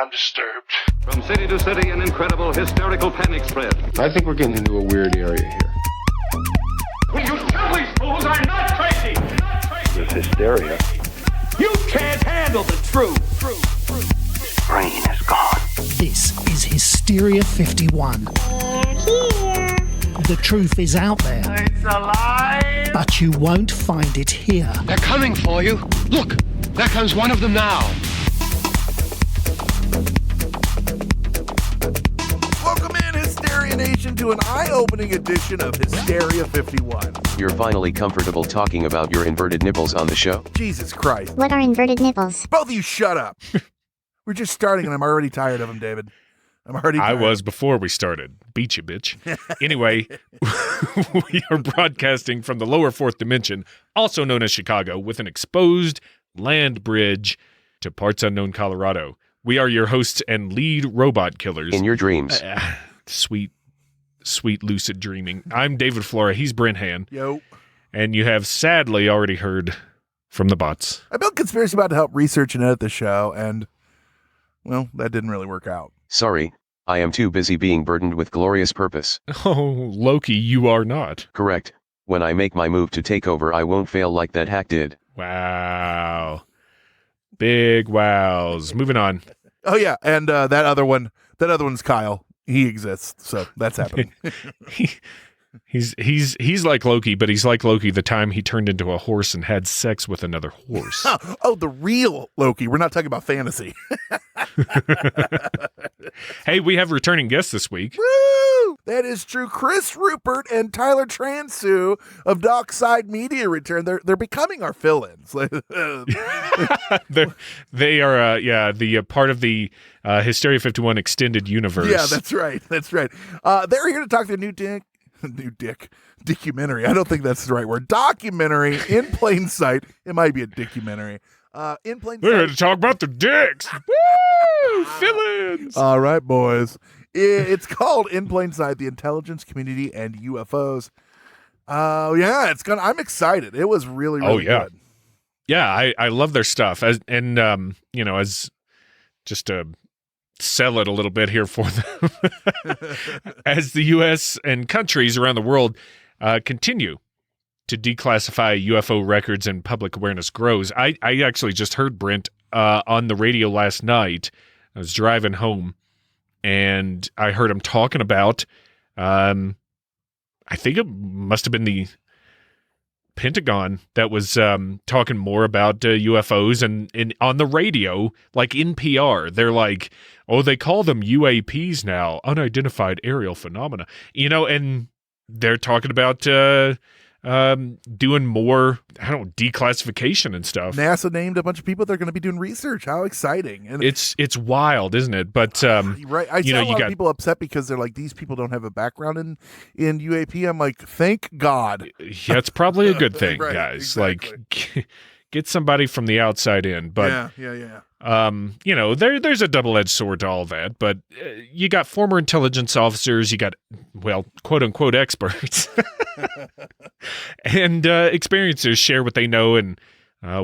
I'm disturbed. From city to city, an incredible hysterical panic spread. I think we're getting into a weird area here. Will you tell these fools I'm not crazy? There's hysteria. You can't handle the truth. Brain is gone. This is Hysteria 51. They're here. The truth is out there. It's alive. But you won't find it here. They're coming for you. Look, there comes one of them now. Welcome in, Hysteria Nation, to an eye-opening edition of Hysteria 51. You're finally comfortable talking about your inverted nipples on the show? Jesus Christ. What are inverted nipples? Both of you shut up. We're just starting, and I'm already tired of them, David. I'm already tired. I was before we started. Beat you, bitch. Anyway, we are broadcasting from the lower fourth dimension, also known as Chicago, with an exposed land bridge to parts unknown Colorado. We are your hosts and lead robot killers. In your dreams. Sweet lucid dreaming. I'm David Flora. He's Brent Hand. Yo. And you have sadly already heard from the bots. I built Conspiracy Bot to help research and edit the show, and, well, that didn't really work out. Sorry, I am too busy being burdened with glorious purpose. Oh, Loki, you are not. Correct. When I make my move to take over, I won't fail like that hack did. Wow. Big wows. Moving on. Oh, yeah, and that other one's Kyle. He exists, so that's happening. He's like Loki, but he's like Loki the time he turned into a horse and had sex with another horse. Oh, the real Loki. We're not talking about fantasy. Hey, we have returning guests this week. Woo! That is true. Chris Ruppert and Tyler Transue of Dockside Media return. They're becoming our fill-ins. They are, the part of the Hysteria 51 extended universe. Yeah, that's right. They're here to talk to new documentary. I don't think that's the right word. Documentary in plain sight. It might be a documentary. In plain sight. We're here to talk about the dicks. Woo! Fill-ins. All right, boys. It's called In Plain Sight, the Intelligence Community and UFOs. Yeah, I'm excited. It was really good. Yeah, I love their stuff. As just to sell it a little bit here for them. As the U.S. and countries around the world continue to declassify UFO records and public awareness grows. I actually just heard Brent on the radio last night. I was driving home, and I heard him talking about, I think it must have been the Pentagon that was talking more about UFOs, and on the radio, like NPR, they're like, oh, they call them UAPs now, unidentified aerial phenomena, and they're talking about doing more, declassification and stuff. NASA named a bunch of people that are going to be doing research. How exciting. And it's wild, isn't it? But right. I saw a lot of people upset because they're like, these people don't have a background in UAP. I'm like, thank God. Yeah, it's probably a good thing, right, guys. exactly. Like, get somebody from the outside in. But yeah. There's a double-edged sword to all that, but you got former intelligence officers, you got, well, quote-unquote experts, and experiencers share what they know, and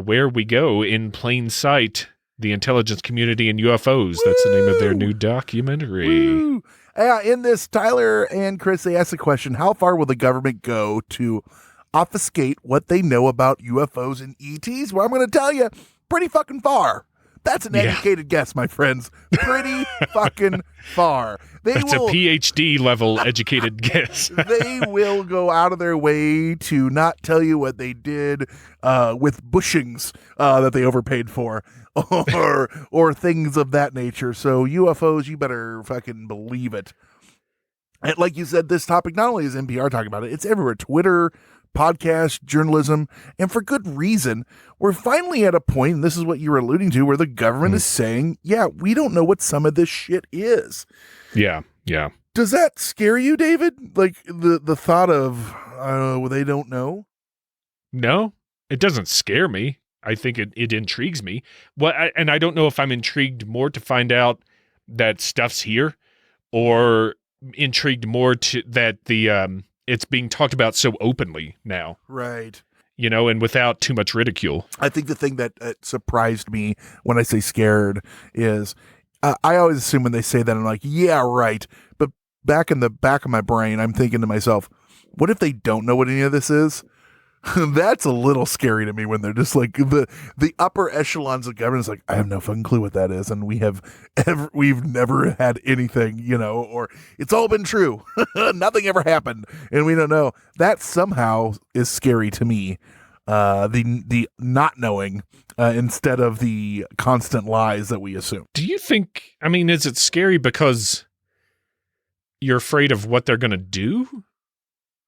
where we go in plain sight, the Intelligence Community and UFOs. Woo! That's the name of their new documentary. Woo! In this, Tyler and Chris, they asked the question, how far will the government go to obfuscate what they know about UFOs and ETs? Well, I'm going to tell you, pretty fucking far. That's an educated guess, my friends. Pretty fucking far. That's a PhD level educated guess. They will go out of their way to not tell you what they did with bushings that they overpaid for, or things of that nature. So UFOs, you better fucking believe it. And like you said, this topic, not only is NPR talking about it, it's everywhere. Twitter, podcast, journalism, and for good reason. We're finally at a point, and this is what you were alluding to, where the government is saying, yeah, we don't know what some of this shit is. Yeah. Does that scare you, David? Like the thought of, they don't know? No, it doesn't scare me. I think it intrigues me. And I don't know if I'm intrigued more to find out that stuff's here, or intrigued more to that it's being talked about so openly now. Right. And without too much ridicule. I think the thing that surprised me when I say scared is I always assume when they say that, I'm like, yeah, right. But back in the back of my brain, I'm thinking to myself, what if they don't know what any of this is? That's a little scary to me when they're just like the upper echelons of government is like, I have no fucking clue what that is, and we've never had anything, or it's all been true, nothing ever happened, and we don't know. That somehow is scary to me. The not knowing instead of the constant lies that we assume. Do you think? I mean, is it scary because you're afraid of what they're going to do,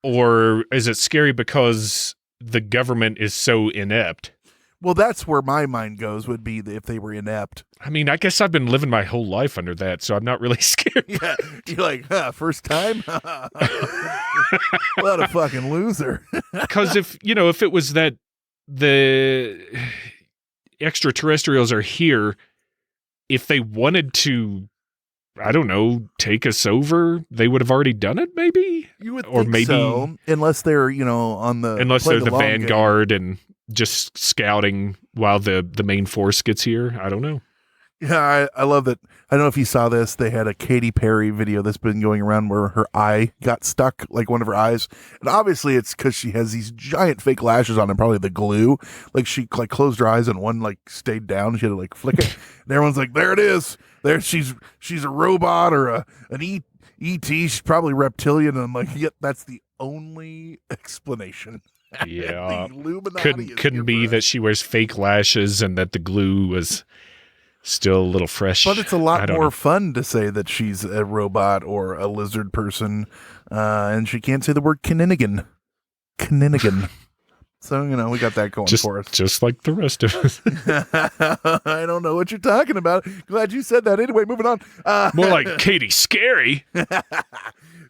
or is it scary because the government is so inept? Well, that's where my mind goes, would be if they were inept. I mean, I guess I've been living my whole life under that, so I'm not really scared. Yeah, you're like, first time? What a fucking loser. Because if it was that the extraterrestrials are here, if they wanted to, I don't know, take us over, they would have already done it, maybe? You would or think maybe so, unless they're, on the... Unless play they're the long vanguard game. and just scouting while the main force gets here. I don't know. Yeah, I love that. I don't know if you saw this. They had a Katy Perry video that's been going around where her eye got stuck, like one of her eyes. And obviously it's because she has these giant fake lashes on and probably the glue. Like she closed her eyes and one stayed down. She had to flick it. And everyone's like, there it is. There she's a robot or an ET. She's probably reptilian. And I'm like, yep, that's the only explanation. Yeah. The Illuminati couldn't be that she wears fake lashes and that the glue was still a little fresh. But it's a lot more fun to say that she's a robot or a lizard person, and she can't say the word Kninigan. So, we got that going for us. Just like the rest of us. I don't know what you're talking about. Glad you said that. Anyway, moving on. More like Katie Scary.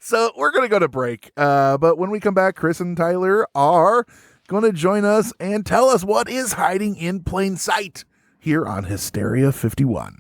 So we're going to go to break. But when we come back, Chris and Tyler are going to join us and tell us what is hiding in plain sight here on Hysteria 51.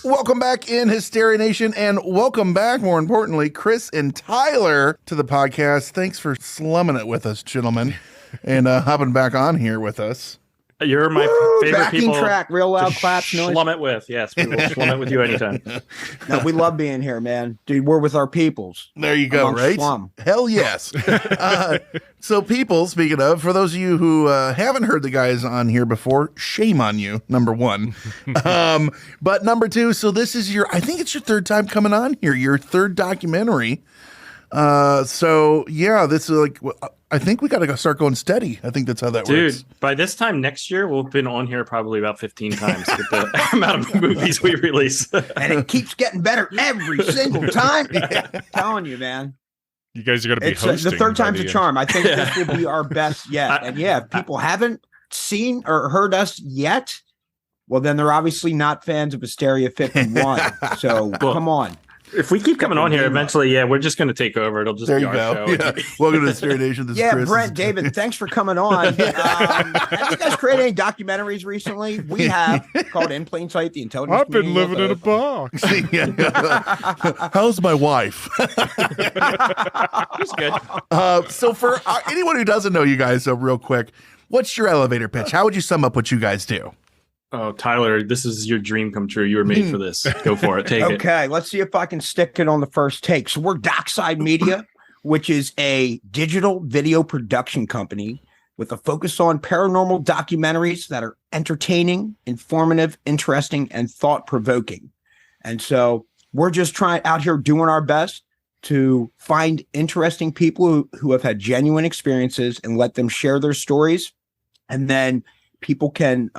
Welcome back in Hysteria Nation, and welcome back, more importantly, Chris and Tyler to the podcast. Thanks for slumming it with us, gentlemen, and hopping back on here with us. You're my favorite backing people. Track, real loud claps, noise. Slum it with, yes, we will slum it with you anytime. No, we love being here, man. Dude, we're with our peoples. There you go, right? Slum. Hell yes. So people, speaking of, for those of you who haven't heard the guys on here before, shame on you, number one. But number two, so this is I think it's your third time coming on here, your third documentary. So yeah, this is I think we got to start going steady. I think that's how that works. Dude, by this time next year, we'll have been on here probably about 15 times with the amount of movies we release. And it keeps getting better every single time. Yeah. I'm telling you, man. You guys are going to be hosting. The third time's a charm. I think this will be our best yet. And yeah, if people haven't seen or heard us yet, well, then they're obviously not fans of Hysteria 51. So come on. If we keep coming on here, eventually, we're just going to take over. It'll just be our show. Yeah. Welcome to Hysteria Nation. This is Chris. Brent, David, thanks for coming on. Have you guys created any documentaries recently? We have, called In Plain Sight, the Intelligence I've been Community living in a box. How's my wife? It's good. So for anyone who doesn't know you guys, real quick, what's your elevator pitch? How would you sum up what you guys do? Oh, Tyler, this is your dream come true. You were made for this. Go for it. Take it. Okay, let's see if I can stick it on the first take. So we're Dockside Media, which is a digital video production company with a focus on paranormal documentaries that are entertaining, informative, interesting, and thought-provoking. And so we're just out here doing our best to find interesting people who have had genuine experiences and let them share their stories. And then people can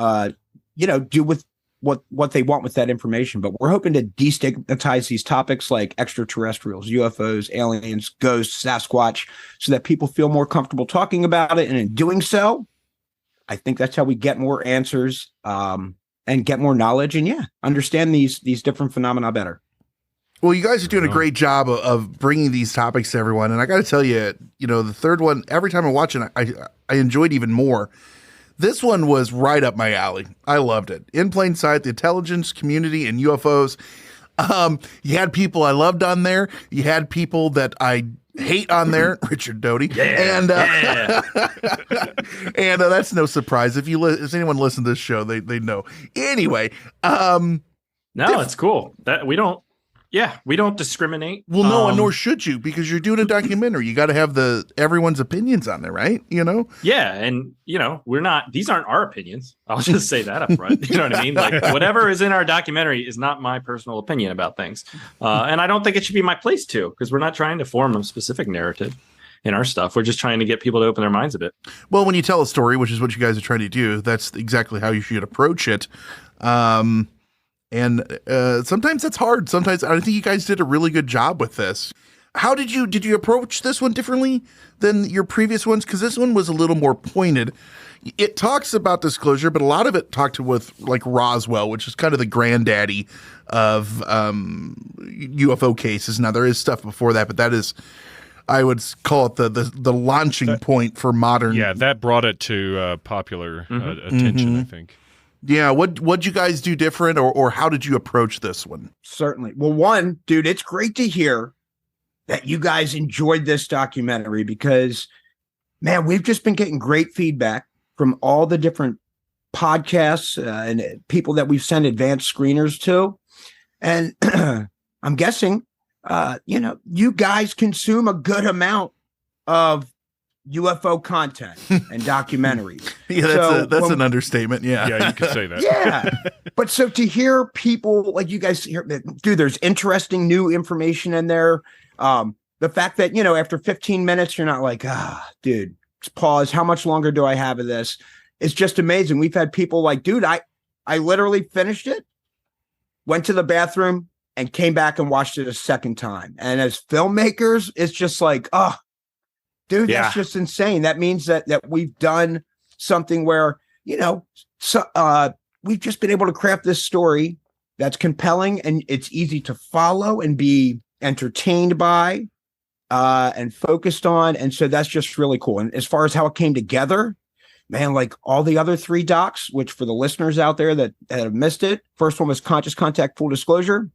do with what they want with that information. But we're hoping to destigmatize these topics like extraterrestrials, UFOs, aliens, ghosts, Sasquatch, so that people feel more comfortable talking about it. And in doing so, I think that's how we get more answers and get more knowledge and understand these different phenomena better. Well, you guys are doing a great job of bringing these topics to everyone. And I got to tell you, the third one, every time I watch it, I enjoyed even more. This one was right up my alley. I loved it. In Plain Sight, the Intelligence Community and UFOs. You had people I loved on there. You had people that I hate on there, Richard Doty. Yeah, and and that's no surprise. If anyone listens to this show, they know. Anyway, no, it's cool that we don't discriminate. Well, no, and nor should you, because you're doing a documentary. You got to have everyone's opinions on there, right? Yeah, and these aren't our opinions. I'll just say that up front. You know what I mean? Like, whatever is in our documentary is not my personal opinion about things, and I don't think it should be my place to, because we're not trying to form a specific narrative in our stuff. We're just trying to get people to open their minds a bit. Well, when you tell a story, which is what you guys are trying to do, that's exactly how you should approach it. And sometimes that's hard. Sometimes I think you guys did a really good job with this. How did you approach this one differently than your previous ones? Because this one was a little more pointed. It talks about disclosure, but a lot of it talked with like Roswell, which is kind of the granddaddy of UFO cases. Now there is stuff before that, but that is, I would call it the launching point for modern. Yeah, that brought it to popular attention, I think. Yeah, what'd you guys do different, or how did you approach this one? Certainly. Well, one, dude, it's great to hear that you guys enjoyed this documentary, because, man, we've just been getting great feedback from all the different podcasts and people that we've sent advanced screeners to. And I'm guessing, you guys consume a good amount of UFO content and documentaries. Yeah, that's an understatement. Yeah, you could say that. Yeah, but so to hear people like you guys hear, dude, there's interesting new information in there. The fact that after 15 minutes you're not like, dude, pause. How much longer do I have of this? It's just amazing. We've had people like, dude, I literally finished it, went to the bathroom, and came back and watched it a second time. And as filmmakers, it's just like, dude, that's just insane. That means that we've done something where, we've just been able to craft this story that's compelling and it's easy to follow and be entertained by and focused on. And so that's just really cool. And as far as how it came together, man, like all the other 3 docs, which for the listeners out there that have missed it, first one was Conscious Contact, Full Disclosure.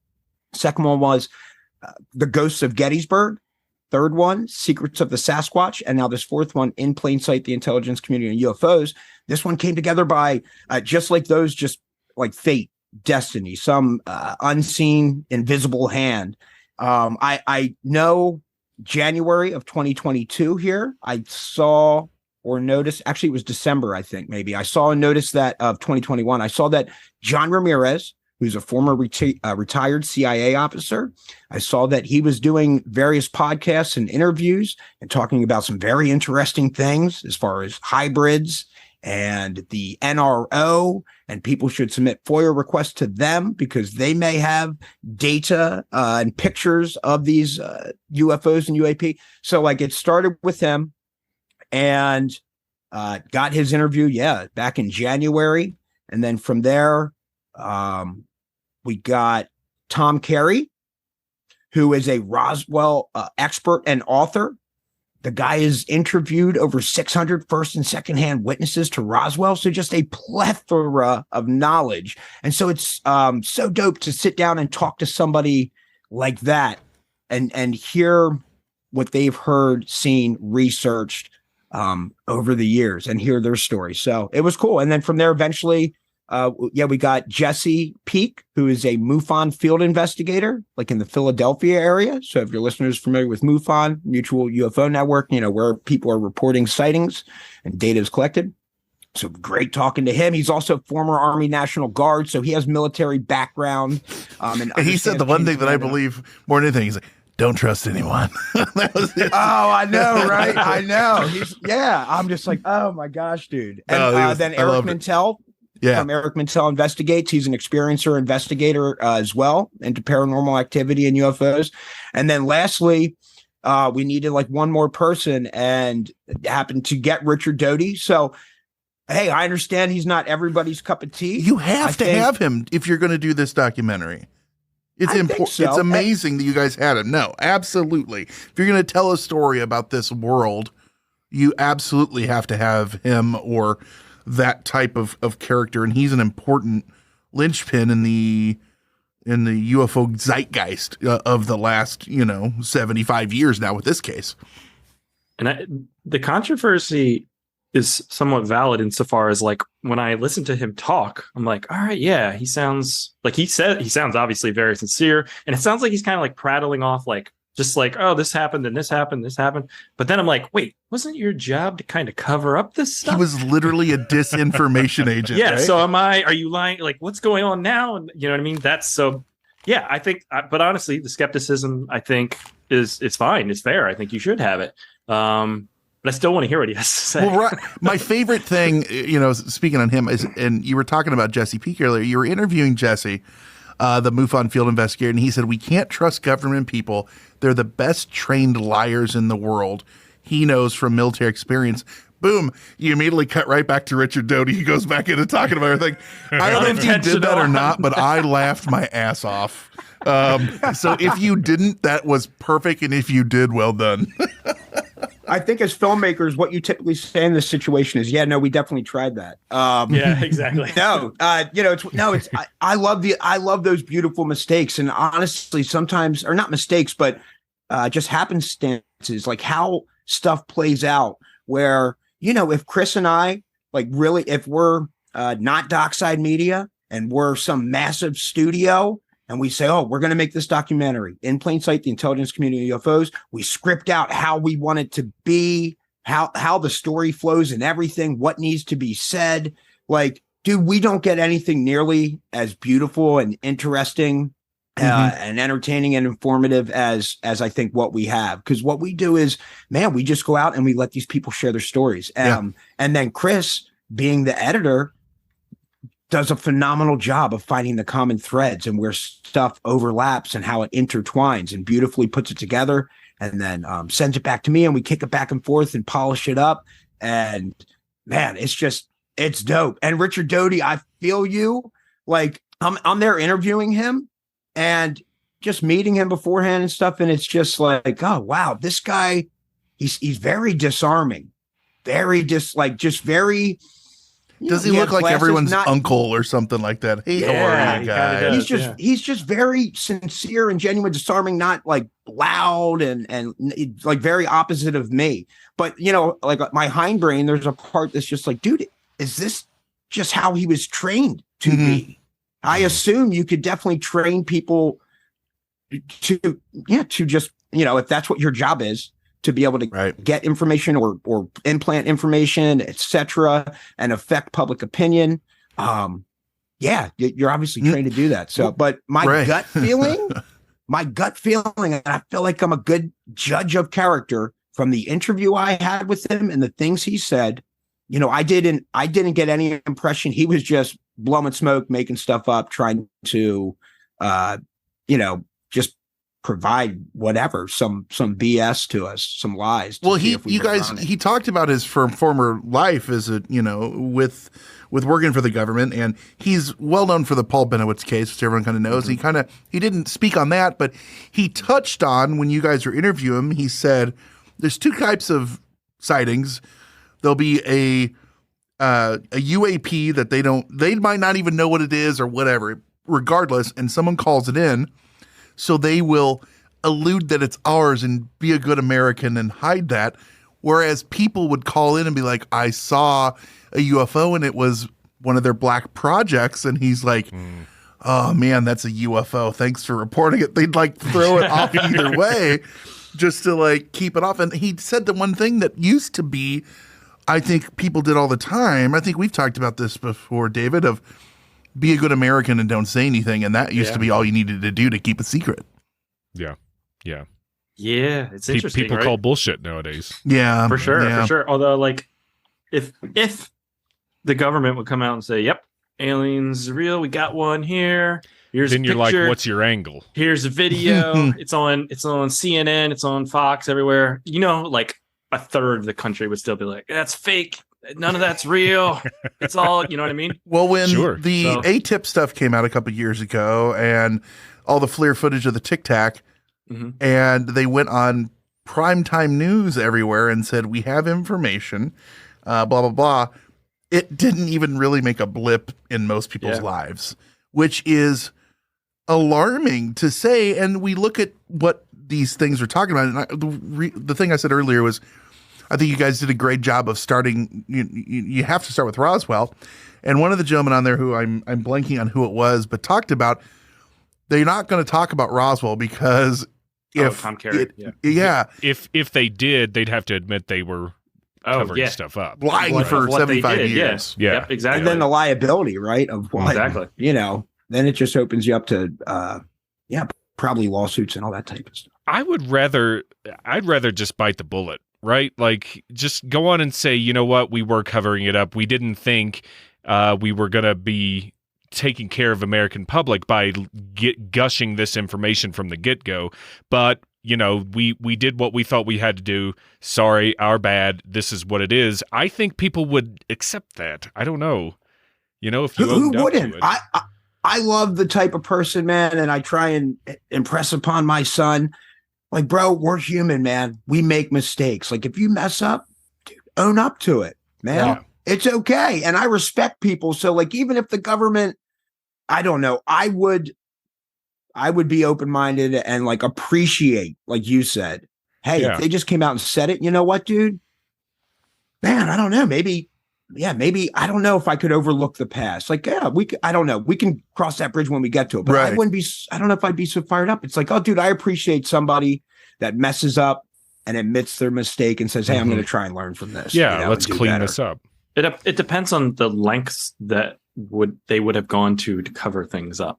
Second one was The Ghosts of Gettysburg. Third one, Secrets of the Sasquatch. And now this fourth one, In Plain Sight, the Intelligence Community and UFOs. This one came together by just like those, just like fate, destiny, some unseen, invisible hand. I know January of 2022 here, I saw or noticed, actually it was December, I think maybe. I saw and noticed that of 2021, I saw that John Ramirez, who's a former retired CIA officer, I saw that he was doing various podcasts and interviews and talking about some very interesting things as far as hybrids and the NRO, and people should submit FOIA requests to them because they may have data and pictures of these UFOs and UAP. So like it started with him and got his interview, back in January. And then from there, we got Tom Carey, who is a Roswell expert and author. The guy has interviewed over 600 first and secondhand witnesses to Roswell. So just a plethora of knowledge. And so it's so dope to sit down and talk to somebody like that and hear what they've heard, seen, researched over the years and hear their story. So it was cool. And then from there, eventually, we got Jesse Peak, who is a MUFON field investigator, like in the Philadelphia area. So if your listeners are familiar with MUFON, Mutual UFO Network, where people are reporting sightings and data is collected. So great talking to him. He's also former Army National Guard, so he has military background. And he said the one thing that I believe more than anything, he's like, don't trust anyone. That was it. Oh, I know, right? I know. I'm just like, oh my gosh, dude. And then Eric Mintel. From Eric Mintel Investigates. He's an experiencer investigator as well into paranormal activity and UFOs. And then lastly, we needed like one more person and happened to get Richard Doty. So, hey, I understand he's not everybody's cup of tea. You have to have him if you're going to do this documentary. It's important. So. It's amazing that you guys had him. No, absolutely. If you're going to tell a story about this world, you absolutely have to have him or that type of character, and he's an important linchpin in the UFO zeitgeist of the last 75 years now with this case. And the controversy is somewhat valid insofar as, like, when I listen to him talk, I'm like, all right, yeah, he sounds obviously very sincere, and it sounds like he's kind of like prattling off, like, just like, oh, this happened and this happened, this happened. But then I'm like, wait, wasn't your job to kind of cover up this stuff? He was literally a disinformation agent. Yeah. Right? So are you lying? Like, what's going on now? And you know what I mean? That's so, yeah, I think, but honestly, the skepticism, I think, is fine. It's fair. I think you should have it. But I still want to hear what he has to say. Well, right. My favorite thing, speaking on him, is, and you were talking about Jesse Peak earlier, you were interviewing Jesse, the MUFON field investigator, and he said, we can't trust government people. They're the best trained liars in the world. He knows from military experience. Boom. You immediately cut right back to Richard Doty. He goes back into talking about everything. I don't know if you did that or not, but I laughed my ass off. So if you didn't, that was perfect. And if you did, well done. I think as filmmakers, what you typically say in this situation is, yeah, no, we definitely tried that. Yeah, exactly. I love those beautiful mistakes. And honestly, sometimes, or not mistakes, but just happenstances, like how stuff plays out where, if Chris and I, like, really, if we're not Dockside Media and we're some massive studio, and we say, oh, we're going to make this documentary, In Plain Sight, the Intelligence Community and UFOs. We script out how we want it to be, how the story flows and everything, what needs to be said. Like, dude, we don't get anything nearly as beautiful and interesting and entertaining and informative as I think what we have. Because what we do is, man, we just go out and we let these people share their stories. And then Chris, being the editor, does a phenomenal job of finding the common threads and where stuff overlaps and how it intertwines, and beautifully puts it together, and then sends it back to me, and we kick it back and forth and polish it up. And man, it's dope. And Richard Doty, I feel you. Like, I'm there interviewing him and just meeting him beforehand and stuff. And it's just like, oh wow, this guy, he's very disarming, very very. Does he look like everyone's uncle or something like that? Hey, how are you guys? He's just very sincere and genuine, disarming, not like loud and like very opposite of me. But like my hindbrain, there's a part that's just like, dude, is this just how he was trained to be? I assume you could definitely train people to just, if that's what your job is, to be able to get information or implant information, etc., and affect public opinion. You're obviously trained to do that. So, but my gut feeling, and I feel like I'm a good judge of character from the interview I had with him and the things he said. I didn't get any impression he was just blowing smoke, making stuff up, trying to, just provide whatever, some BS to us, some lies. Well, he talked about his former life as with working for the government, and he's well known for the Paul Benowitz case, which everyone kind of knows. He didn't speak on that, but he touched on, when you guys were interviewing him, he said there's two types of sightings. There'll be a UAP that they might not even know what it is or whatever, regardless, and someone calls it in. So they will allude that it's ours and be a good American and hide that. Whereas people would call in and be like, I saw a UFO and it was one of their black projects. And he's like, oh man, that's a UFO. Thanks for reporting it. They'd like throw it off either way just to like keep it off. And he said the one thing that used to be, I think people did all the time. I think we've talked about this before, David, of be a good American and don't say anything. And that used to be all you needed to do to keep a secret. Yeah. Yeah. Yeah. It's interesting. People call bullshit nowadays. Yeah. For sure. Although, like, if the government would come out and say, yep, aliens are real, we got one here. Here's then a you're picture. like, what's your angle? Here's a video. It's on CNN, it's on Fox, everywhere. Like a third of the country would still be like, that's fake. None of that's real. It's all, you know what I mean? Well, when the ATIP stuff came out a couple years ago and all the FLIR footage of the Tic Tac, and they went on primetime news everywhere and said, we have information, blah, blah, blah. it didn't even really make a blip in most people's lives, which is alarming to say. And we look at what these things are talking about. And the thing I said earlier was, I think you guys did a great job of starting. You have to start with Roswell. And one of the gentlemen on there who I'm blanking on who it was, but talked about, they're not going to talk about Roswell because Tom Carey. If they did, they'd have to admit they were covering stuff up, lying for 75 years. Yeah. Yep, exactly. And then the liability, right? Of what, exactly. Then it just opens you up to, probably lawsuits and all that type of stuff. I'd rather just bite the bullet, right? Like, just go on and say, you know what, we were covering it up. We didn't think we were going to be taking care of American public by gushing this information from the get-go. But, we did what we thought we had to do. Sorry, our bad. This is what it is. I think people would accept that. I don't know. If you who owned wouldn't? up to it. I love the type of person, man, and I try and impress upon my son, like, bro, we're human, man. We make mistakes. Like, if you mess up, dude, own up to it, man. Yeah. It's okay. And I respect people. So, like, even if the government, I don't know, I would be open-minded and, like, appreciate, like you said, hey, if they just came out and said it, you know what, dude? Man, I don't know. Maybe, I don't know if I could overlook the past. Like, I don't know. We can cross that bridge when we get to it. But I don't know if I'd be so fired up. It's like, oh, dude, I appreciate somebody that messes up and admits their mistake and says, hey, I'm going to try and learn from this. Yeah, let's clean this up. It depends on the lengths that they would have gone to cover things up.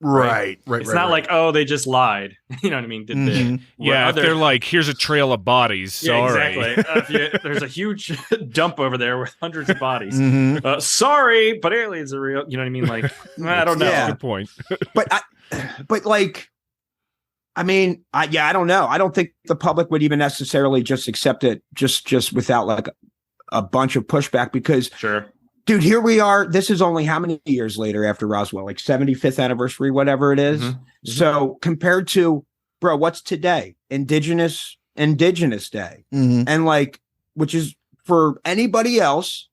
Right. It's not like, oh, they just lied. You know what I mean? If they're like, here's a trail of bodies. Sorry. Yeah, exactly. There's a huge dump over there with hundreds of bodies. Sorry, but aliens are real. You know what I mean? Like, I don't know. Yeah. Good point. but like, I mean, I don't know. I don't think the public would even necessarily just accept it just without like a bunch of pushback because dude, here we are. This is only how many years later after Roswell, like 75th anniversary, whatever it is. So compared to, bro, what's today? Indigenous Day. And like, which is for anybody else,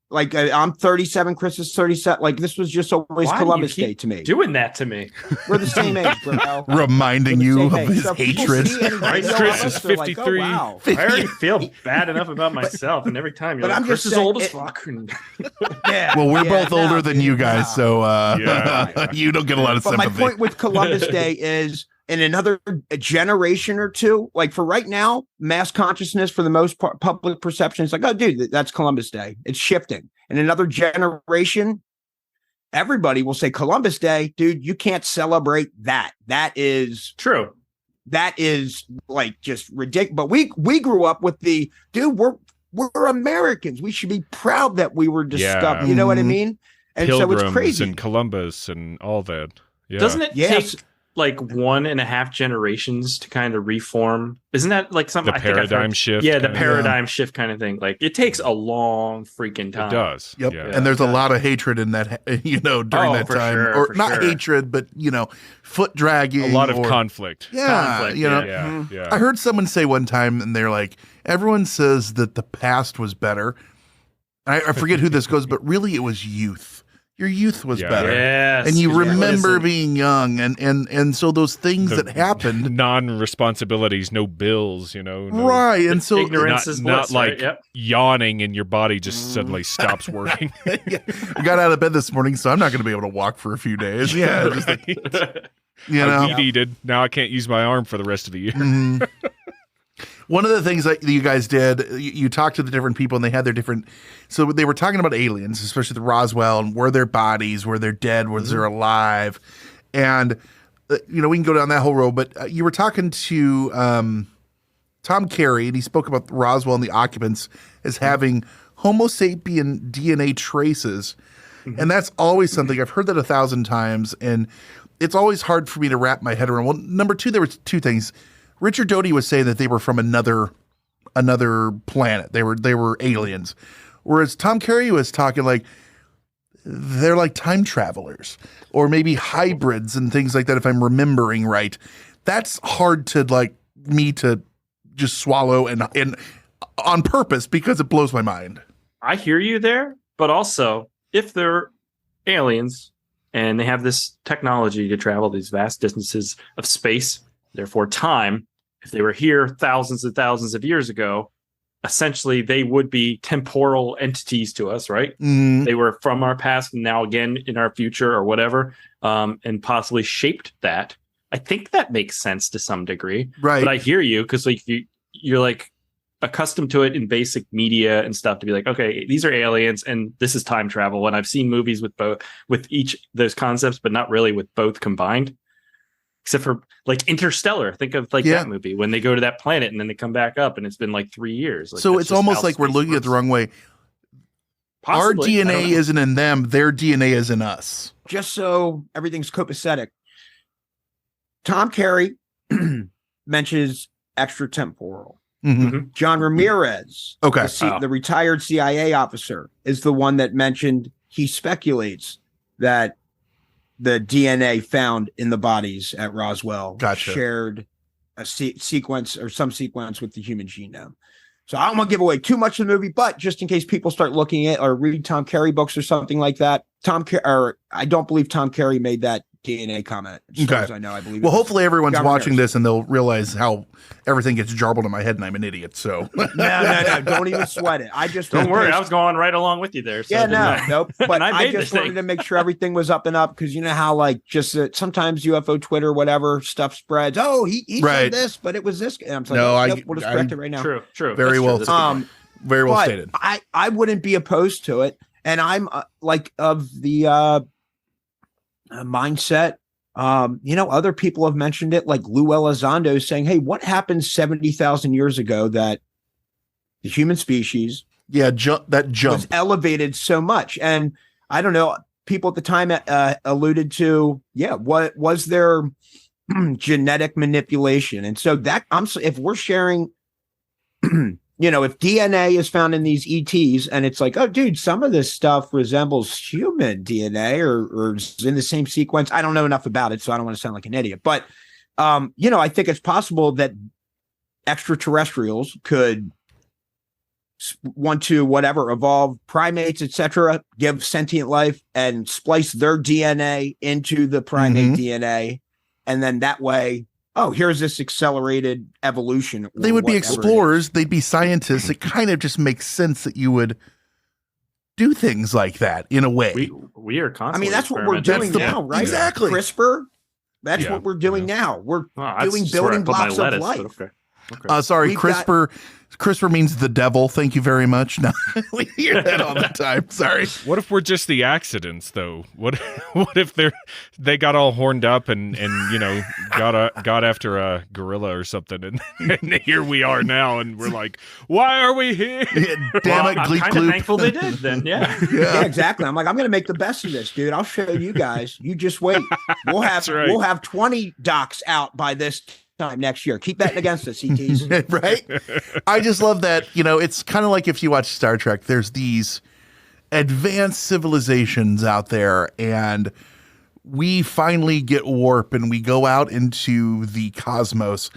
like I'm 37, Chris is 37. Like this was just always Columbus Day to me. Doing that to me. We're the same age, bro. Reminding you of his hatred. Chris is 53. Like, oh, wow. I already feel bad enough about myself, and every time you're like, Chris is old as fuck. Well, we're both older than you guys, so you don't get a lot of sympathy. But my point with Columbus Day is in another generation or two, like for right now, mass consciousness for the most part, public perception is like, oh, dude, that's Columbus Day. It's shifting. In another generation, everybody will say Columbus Day, dude, you can't celebrate that. That is true. That is like just ridiculous. But we grew up with the dude, we're Americans. We should be proud that we were discovered. You know what I mean? And Pilgrims so it's crazy. And Columbus and all that. Yeah. Doesn't it take like 1.5 generations to kind of reform? Isn't that like something? The paradigm shift? Yeah, the paradigm shift kind of thing. Like it takes a long freaking time. It does. Yep. Yeah. And there's a lot of hatred in that, during that time. Sure, or not hatred, but, foot dragging. A lot of conflict. Yeah. Conflict, Yeah. I heard someone say one time, and they're like, everyone says that the past was better. I forget who this goes, but really it was youth. Your youth was better. Yes. And you remember being young. And so those things that happened. Non-responsibilities, no bills, Right. And so ignorance is bliss, not like right? yawning and your body just suddenly stops working. I got out of bed this morning, so I'm not going to be able to walk for a few days. Yeah. Right. I weed-eated. Now I can't use my arm for the rest of the year. One of the things that you guys did, you talked to the different people and they had their different, so they were talking about aliens, especially the Roswell, and were there bodies, were they dead, was there alive? And, we can go down that whole road, but you were talking to Tom Carey, and he spoke about Roswell and the occupants as having Homo sapien DNA traces. And that's always something, I've heard that 1,000 times, and it's always hard for me to wrap my head around. Well, number two, there were two things. Richard Doty was saying that they were from another planet. They were aliens. Whereas Tom Carey was talking like they're like time travelers or maybe hybrids and things like that, if I'm remembering right. That's hard to like me to just swallow and on purpose because it blows my mind. I hear you there. But also, if they're aliens and they have this technology to travel these vast distances of space, therefore time, if they were here thousands and thousands of years ago, essentially they would be temporal entities to us, right? They were from our past and now again in our future or whatever, and possibly shaped that. I think that makes sense to some degree, Right. But I hear you because like you're like accustomed to it in basic media and stuff to be like, okay, these are aliens and this is time travel. And I've seen movies with each those concepts, but not really with both combined. Except for like Interstellar. Think of like that movie when they go to that planet and then they come back up and it's been like 3 years. Like, so it's almost like we're looking at it the wrong way. Possibly. Our DNA isn't in them. Their DNA is in us. Just so everything's copacetic. Tom Carey mentions extratemporal. John Ramirez, the retired CIA officer, is the one that mentioned he speculates that the DNA found in the bodies at Roswell shared a sequence or some sequence with the human genome. So I don't want to give away too much of the movie, but just in case people start looking at or read Tom Carey books or something like that, I don't believe Tom Carey made that DNA comment. As far as I know, I believe. Well, hopefully everyone's watching this and they'll realize how everything gets jarbled in my head and I'm an idiot. So no, don't even sweat it. I just don't worry. I was going right along with you there. So nope. But I just wanted to make sure everything was up and up because you know how like just sometimes UFO Twitter, whatever stuff spreads. Oh, he said this, but it was this. And I'm like, nope, we'll just correct it right now. True. Very well. Very well stated. I wouldn't be opposed to it, and I'm like of the mindset. Other people have mentioned it, like Lou Elizondo saying, hey, what happened 70,000 years ago that the human species was elevated so much? And I don't know, people at the time alluded to, what was there genetic manipulation? And so that if we're sharing, if DNA is found in these ETs and it's like, oh, dude, some of this stuff resembles human DNA or is in the same sequence. I don't know enough about it, so I don't want to sound like an idiot. But, I think it's possible that extraterrestrials could want to evolve primates, etc., give sentient life and splice their DNA into the primate DNA. And then that way, oh, here's this accelerated evolution. They would be explorers. They'd be scientists. It kind of just makes sense that you would do things like that in a way. We are constantly. That's what we're doing now, right? Exactly. CRISPR. That's what we're doing now. We're doing building blocks of life. Sorry, CRISPR. CRISPR means the devil. Thank you very much. No, we hear that all the time. Sorry. What if we're just the accidents, though? What if they got all horned up and got after a gorilla or something, and here we are now, and we're like, why are we here? Damn it, I'm kind of thankful they did. Then, yeah, exactly. I'm like, I'm going to make the best of this, dude. I'll show you guys. You just wait. We'll have 20 docs out by this time next year. Keep betting against us, ETs. Right? I just love that, it's kind of like if you watch Star Trek, there's these advanced civilizations out there and we finally get warp and we go out into the cosmos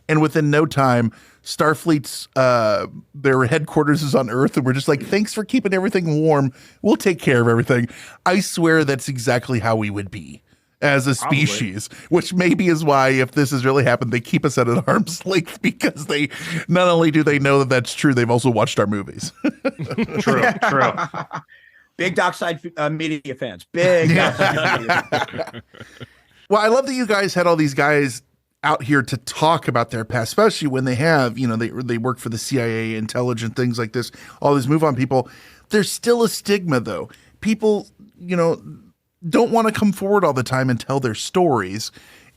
and within no time Starfleet's their headquarters is on Earth and we're just like, thanks for keeping everything warm. We'll take care of everything. I swear that's exactly how we would be as a species, which maybe is why if this has really happened, they keep us at an arm's length because they not only do they know that that's true, they've also watched our movies. True. Big Dockside media fans. Big Dockside media fans. Well, I love that you guys had all these guys out here to talk about their past, especially when they have, they work for the CIA, intelligence, things like this, all these move on people. There's still a stigma though. People, don't want to come forward all the time and tell their stories.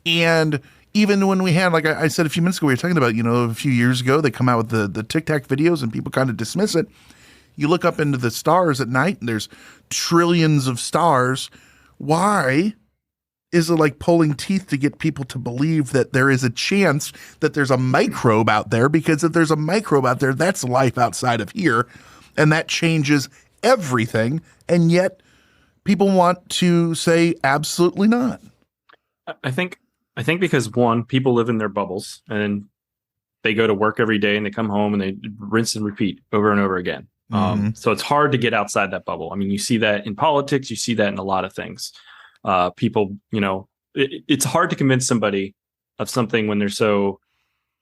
And even when we had, like I said a few minutes ago, we were talking about, a few years ago, they come out with the Tic Tac videos and people kind of dismiss it. You look up into the stars at night and there's trillions of stars. Why is it like pulling teeth to get people to believe that there is a chance that there's a microbe out there? Because if there's a microbe out there, that's life outside of here. And that changes everything. And yet people want to say absolutely not. I think because one, people live in their bubbles and they go to work every day and they come home and they rinse and repeat over and over again. So it's hard to get outside that bubble. I mean, you see that in politics, you see that in a lot of things. People, it's hard to convince somebody of something when they're so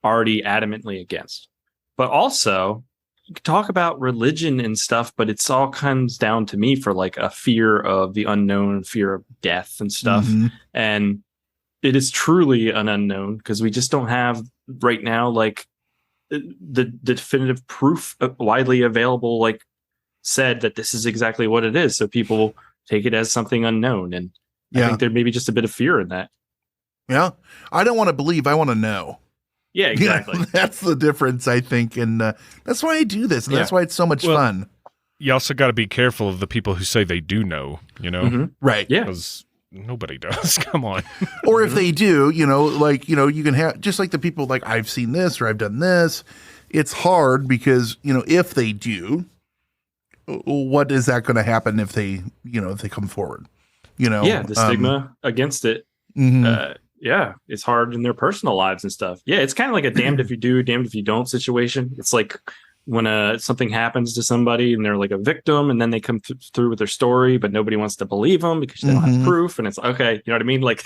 already adamantly against. But also, you can talk about religion and stuff, but it's all comes down to me for like a fear of the unknown, fear of death and stuff. And it is truly an unknown because we just don't have right now, like the definitive proof widely available, like said that this is exactly what it is. So people take it as something unknown. And I think there may be just a bit of fear in that. Yeah. I don't want to believe. I want to know. Yeah, exactly. That's the difference, I think. And that's why I do this. And that's why it's so much fun. You also got to be careful of the people who say they do know, Right. Yeah. Because nobody does. Come on. Or if they do, you can have, just like the people like, I've seen this or I've done this. It's hard because, if they do, what is that going to happen if they come forward? The stigma against it. It's hard in their personal lives and stuff. Yeah, it's kind of like a damned if you do, damned if you don't situation. It's like when something happens to somebody and they're like a victim, and then they come through with their story, but nobody wants to believe them because they don't have proof. And it's okay, you know what I mean? Like,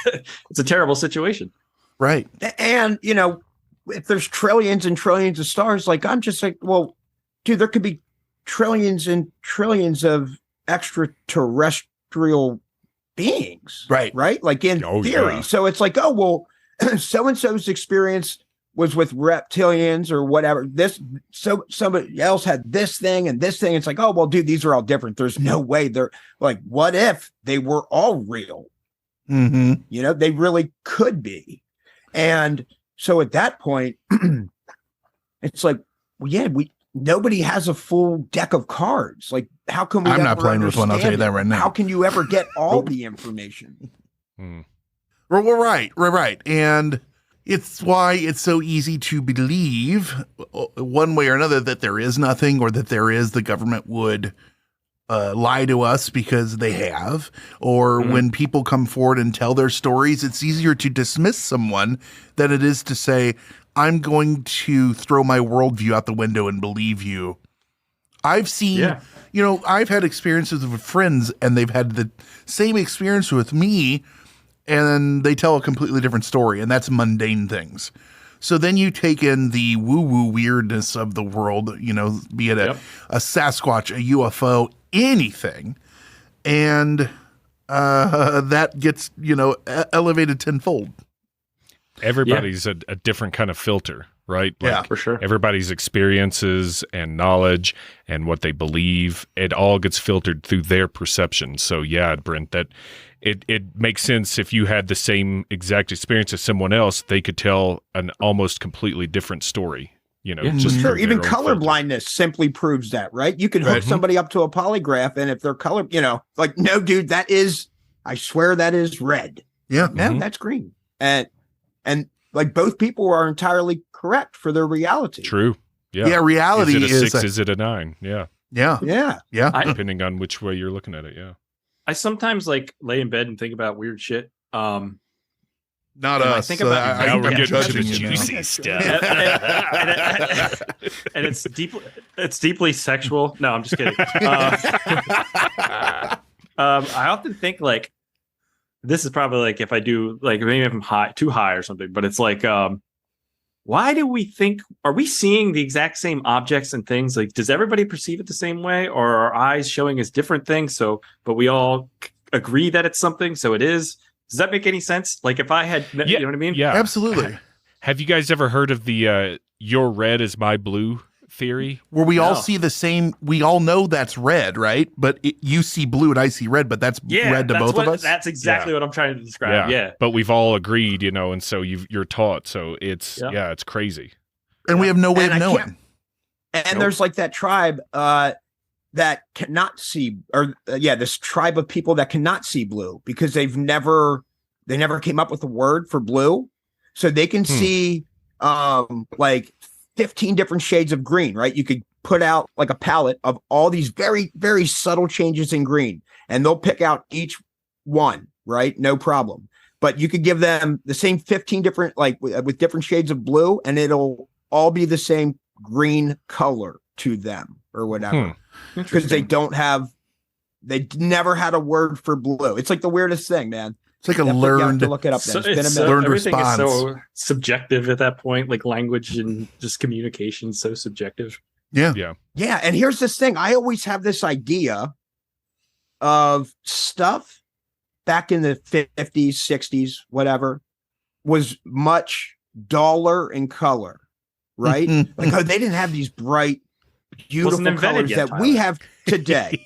it's a terrible situation, right? And if there's trillions and trillions of stars, like I'm just like, well, dude, there could be trillions and trillions of extraterrestrial beings, right? Like in theory. Yeah. So it's like, oh, well, so-and-so's experience was with reptilians or whatever. So somebody else had this thing and this thing. It's like, oh, well, dude, these are all different. There's no way they're like, what if they were all real? They really could be. And so at that point, it's like, well, yeah, nobody has a full deck of cards. Like, how can we? I'm not playing with one. I'll tell you that right now. How can you ever get all the information? Well, we're right. And it's why it's so easy to believe one way or another that there is nothing, or that there is. The government would lie to us because they have, or when people come forward and tell their stories, it's easier to dismiss someone than it is to say, I'm going to throw my worldview out the window and believe you. I've seen, I've had experiences with friends and they've had the same experience with me, and they tell a completely different story, and that's mundane things. So then you take in the woo-woo weirdness of the world, be it a Sasquatch, a UFO, anything, and that gets, elevated tenfold. Everybody's a different kind of filter, right? Like, for sure. Everybody's experiences and knowledge and what they believe, it all gets filtered through their perception. So yeah, Brent, that it makes sense. If you had the same exact experience as someone else, they could tell an almost completely different story. Just sure. Even color blindness simply proves that, right? You can hook somebody up to a polygraph, and if they're color, like, no, dude, I swear that is red. Yeah. No, that's green. And like, both people are entirely correct for their reality. True. Yeah. Yeah. Reality is it a 6? Is it a 9? Yeah. Yeah. Depending on which way you're looking at it. Yeah. I sometimes like lay in bed and think about weird shit. Not us. I think about now we're getting to the judging juicy stuff. and it's deeply sexual. No, I'm just kidding. I often think, like, this is probably like, if I do, like, maybe if I'm too high or something, but it's like, why do we think, are we seeing the exact same objects and things? Like, does everybody perceive it the same way, or are our eyes showing us different things? But we all agree that it's something, so it is. Does that make any sense? Like, if I had, you know what I mean? Yeah, absolutely. Have you guys ever heard of the "your red is my blue" theory? Where we all see the same, we all know that's red, right? But you see blue and I see red, but that's red to both of us. That's exactly what I'm trying to describe. Yeah. But we've all agreed, and so you're taught. So it's it's crazy. And we have no way of knowing. And there's like that tribe that cannot see, or this tribe of people that cannot see blue because they never came up with a word for blue. So they can see like 15 different shades of green, right? You could put out like a palette of all these very, very subtle changes in green, and they'll pick out each one, right? No problem. But you could give them the same 15 different, like with different shades of blue, and it'll all be the same green color to them or whatever. because they never had a word for blue. It's like the weirdest thing, man. It's like a You have learned to look it up. Then. learned everything response. is so subjective at that point. Like language and just communication, so subjective. Yeah. Yeah, and here's this thing. I always have this idea of stuff back in the 50s, 60s, whatever, was much duller in color, right? Like, oh, they didn't have these bright, beautiful colors yet, that Tyler. we have today.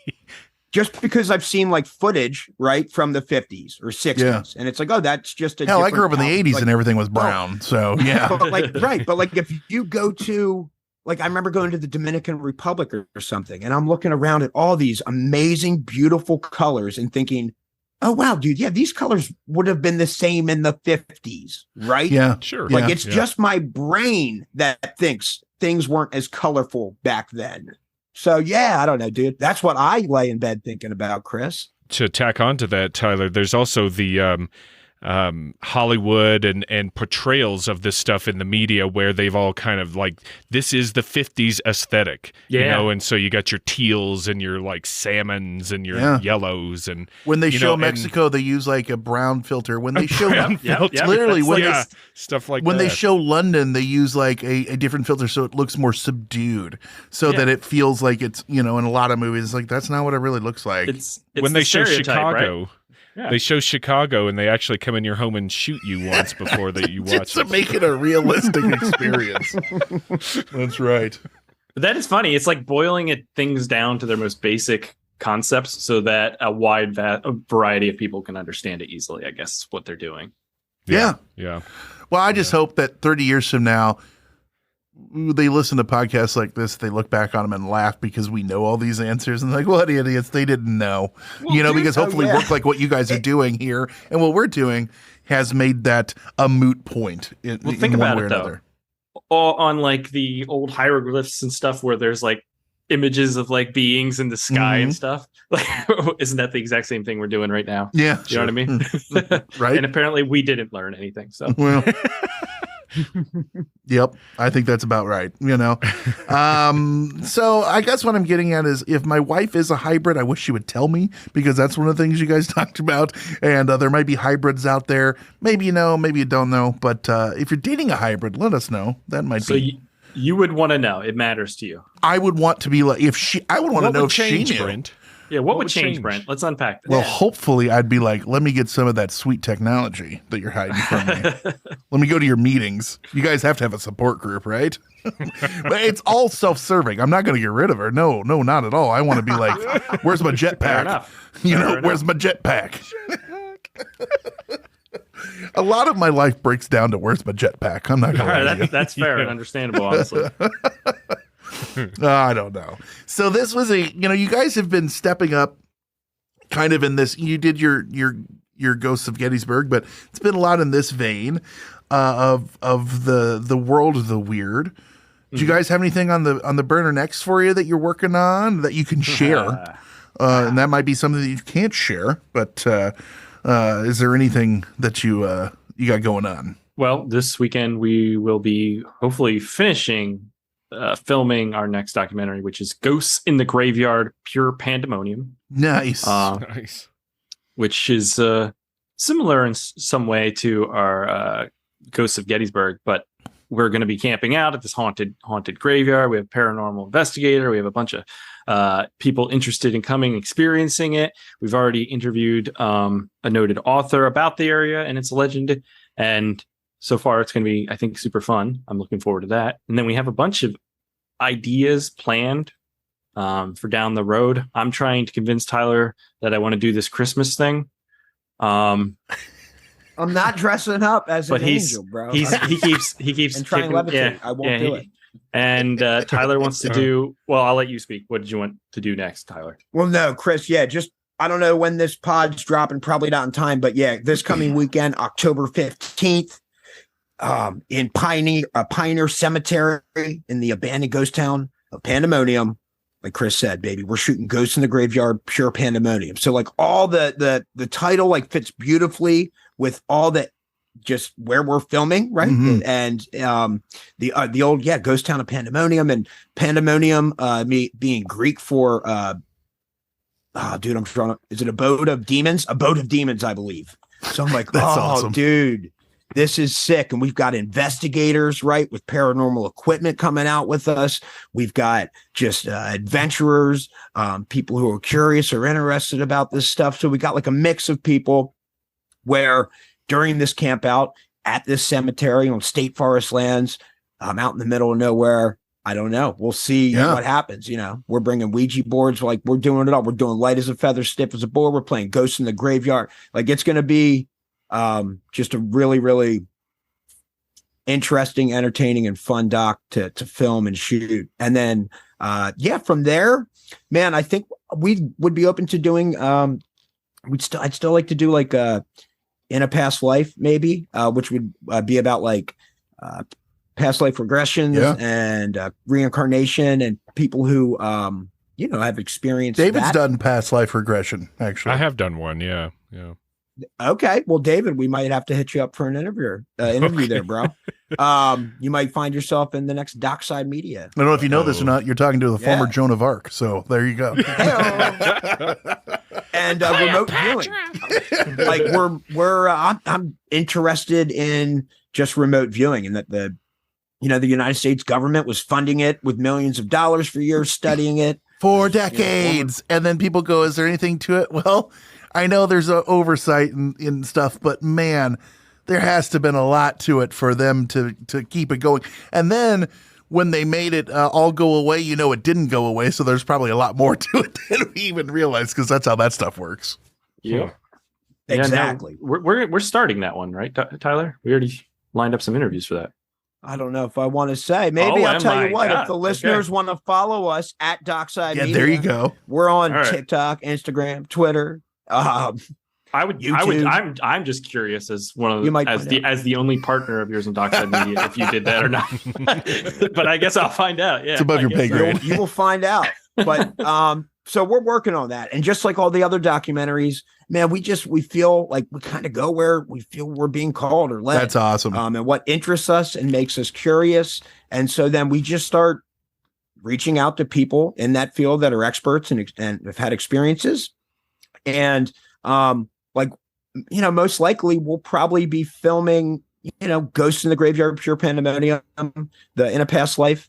Just because I've seen like footage, right, from the 50s or 60s. Yeah. And it's like, oh, that's just a Hell, I different grew up in the palette. 80s Like, and everything was brown. So, yeah. but like, right. But like, if you go to, like, I remember going to the Dominican Republic or something, and I'm looking around at all these amazing, beautiful colors and thinking, oh, wow, dude, yeah, these colors would have been the same in the 50s, right? Yeah. Sure. Like, Yeah. it's just my brain that thinks things weren't as colorful back then. So, yeah, I don't know, dude. That's what I lay in bed thinking about, Chris. To tack on to that, Tyler, there's also the Hollywood and portrayals of this stuff in the media where they've all kind of like, this is the 50s aesthetic, you know, and so you got your teals and your like salmons and your yellows. And when they you show know, Mexico, they use like a brown filter. When they show filter. literally when stuff like when that. they show London, they use like a different filter so it looks more subdued, so that it feels like it's, you know, in a lot of movies, it's like that's not what it really looks like. It's when they show stereotype, Chicago. right? Yeah. They show Chicago and they actually come in your home and shoot you once before that you watch Just to it. make it a realistic experience. That's right. But that is funny. It's like boiling things down to their most basic concepts so that a wide variety of people can understand it easily, I guess is what they're doing. Yeah. Yeah. Well, I just hope that 30 years from now, they listen to podcasts like this, they look back on them and laugh because we know all these answers and like, what idiots, they didn't know. Well, you know, dude, because hopefully work like what you guys are doing here and what we're doing has made that a moot point in, Well, in think one about way or it, though. another. On like the old hieroglyphs and stuff where there's like images of like beings in the sky and stuff. Like, isn't that the exact same thing we're doing right now? Yeah. You know what I mean? Right. And apparently we didn't learn anything. So Well, yep, I think that's about right. You know, so I guess what I'm getting at is if my wife is a hybrid, I wish she would tell me because that's one of the things you guys talked about. And there might be hybrids out there. Maybe you know, maybe you don't know. But if you're dating a hybrid, let us know. That might be. You would want to know. It matters to you. I would want to be like I would want to know if she knew. Brent? Yeah, what would change, Brent? Let's unpack that. Well, hopefully I'd be like, let me get some of that sweet technology that you're hiding from me. Let me go to your meetings. You guys have to have a support group, right? But it's all self-serving. I'm not going to get rid of her. No, not at all. I want to be like, where's my jetpack? Fair enough. Where's my jetpack? A lot of my life breaks down to where's my jetpack. I'm not going to lie to you. That's fair and understandable, honestly. I don't know. So this was you guys have been stepping up kind of in this. You did your Ghosts of Gettysburg, but it's been a lot in this vein of the world of the weird. Do you guys have anything on the burner next for you that you're working on that you can share? And that might be something that you can't share, but is there anything that you got going on? Well, this weekend we will be hopefully finishing filming our next documentary, which is Ghosts in the Graveyard, Pure Pandemonium. Nice. Nice. Which is similar in some way to our Ghosts of Gettysburg, but we're going to be camping out at this haunted graveyard. We have a paranormal investigator. We have a bunch of people interested in coming and experiencing it. We've already interviewed a noted author about the area and its legend. And so far, it's going to be, I think, super fun. I'm looking forward to that. And then we have a bunch of ideas planned for down the road. I'm trying to convince Tyler that I want to do this Christmas thing. I'm not dressing up as an he's, angel, bro. He keeps and trying to levitate. I won't do it. And Tyler wants to do. Well, I'll let you speak. What did you want to do next, Tyler? Well, no, Chris. Yeah, just I don't know when this pod's dropping. Probably not in time, but yeah, this coming weekend, October 15th, in Pioneer Cemetery in the abandoned ghost town of Pandemonium. Like Chris said, baby, we're shooting Ghosts in the Graveyard, Pure Pandemonium. So like all the title like fits beautifully with all the just where we're filming, right? And the old ghost town of Pandemonium, and Pandemonium being Greek for dude, I'm trying to, is it abode of demons, I believe. So I'm like, That's awesome. Dude, this is sick. And we've got investigators, right, with paranormal equipment coming out with us. We've got just adventurers, people who are curious or interested about this stuff. So we got like a mix of people where during this camp out at this cemetery on state forest lands, out in the middle of nowhere, I don't know. We'll see what happens. You know, we're bringing Ouija boards, like we're doing it all. We're doing light as a feather, stiff as a board. We're playing Ghosts in the Graveyard. Like it's going to be just a really, really interesting, entertaining, and fun doc to film and shoot. And then, from there, man, I think we would be open to doing. I'd still like to do like in a past life, maybe, which would be about like past life regressions and reincarnation and people who have experienced. David's done past life regression, actually. I have done one. Yeah. Okay, well, David, we might have to hit you up for an interview there, bro. You might find yourself in the next Dockside Media. I don't know if you know this or not. You're talking to the former Joan of Arc, so there you go. And remote viewing, like I'm interested in just remote viewing, and that the United States government was funding it with millions of dollars for years, studying it for decades, and then people go, "Is there anything to it?" Well, I know there's an oversight and stuff, but man, there has to have been a lot to it for them to keep it going. And then when they made it all go away, it didn't go away. So there's probably a lot more to it than we even realized, because that's how that stuff works. Yeah, exactly. Yeah, we're starting that one, right, Tyler? We already lined up some interviews for that. I don't know if I want to say. Maybe I'll tell you what. If the listeners want to follow us at Dockside Media, there you go. We're on TikTok, Instagram, Twitter. I'm just curious as one of as the only partner of yours in Dockside Media if you did that or not. But I guess I'll find out. Yeah, it's above your pay grade. You will find out. But so we're working on that, and just like all the other documentaries, man, we feel like we kind of go where we feel we're being called or led. That's awesome. And what interests us and makes us curious, and so then we just start reaching out to people in that field that are experts and have had experiences. And most likely we'll probably be filming, Ghosts in the Graveyard, Pure Pandemonium, the In a Past Life,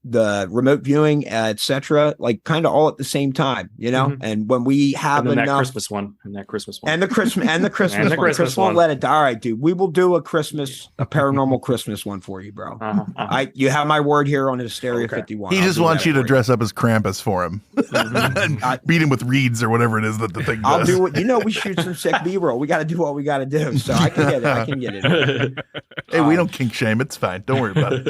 the remote viewing, etc., like kind of all at the same time, And when we have enough, that Christmas one, and the Christmas one, Christmas one, let it die. All right, dude, we will do a paranormal Christmas one for you, bro. You have my word here on Hysteria 51. He just wants you to dress up as Krampus for him, and beat him with reeds or whatever it is that the thing does. I'll do it. We shoot some sick B-roll. We got to do what we got to do, so I can get it. Hey, we don't kink shame. It's fine. Don't worry about it.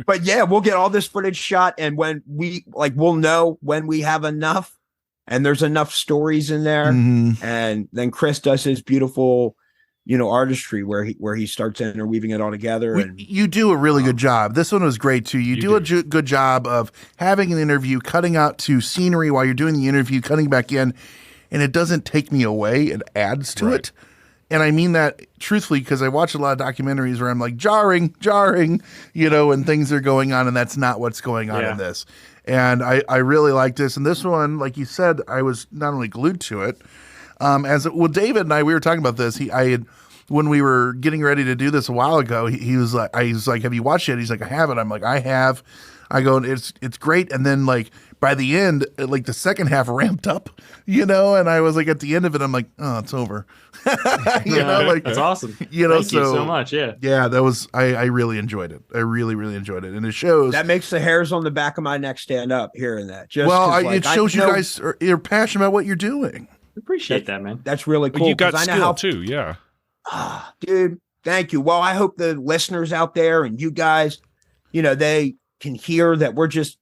But yeah, we'll get all this footage shot, and when we'll know when we have enough, and there's enough stories in there, and then Chris does his beautiful, artistry where he starts interweaving it all together. You do a really good job. This one was great too. You do a good job of having an interview, cutting out to scenery while you're doing the interview, cutting back in, and it doesn't take me away. It adds to it. And I mean that truthfully, because I watch a lot of documentaries where I'm like, jarring, and things are going on, and that's not what's going on in this. And I really like this. And this one, like you said, I was not only glued to it, David and I, we were talking about this. When we were getting ready to do this a while ago, he was like, have you watched it? He's like, I haven't. I'm like, I have. I go, it's great. And then like by the end, like the second half ramped up, and I was like, at the end of it, I'm like, oh, it's over. It's awesome. Thank you so much. Yeah. Yeah, that was, I really enjoyed it. I really, really enjoyed it. And it shows. That makes the hairs on the back of my neck stand up hearing that. It shows you guys are passionate about what you're doing. Appreciate that, man. That's really cool. You got skill too. Yeah. Dude, thank you. Well, I hope the listeners out there and you guys, they can hear that we're just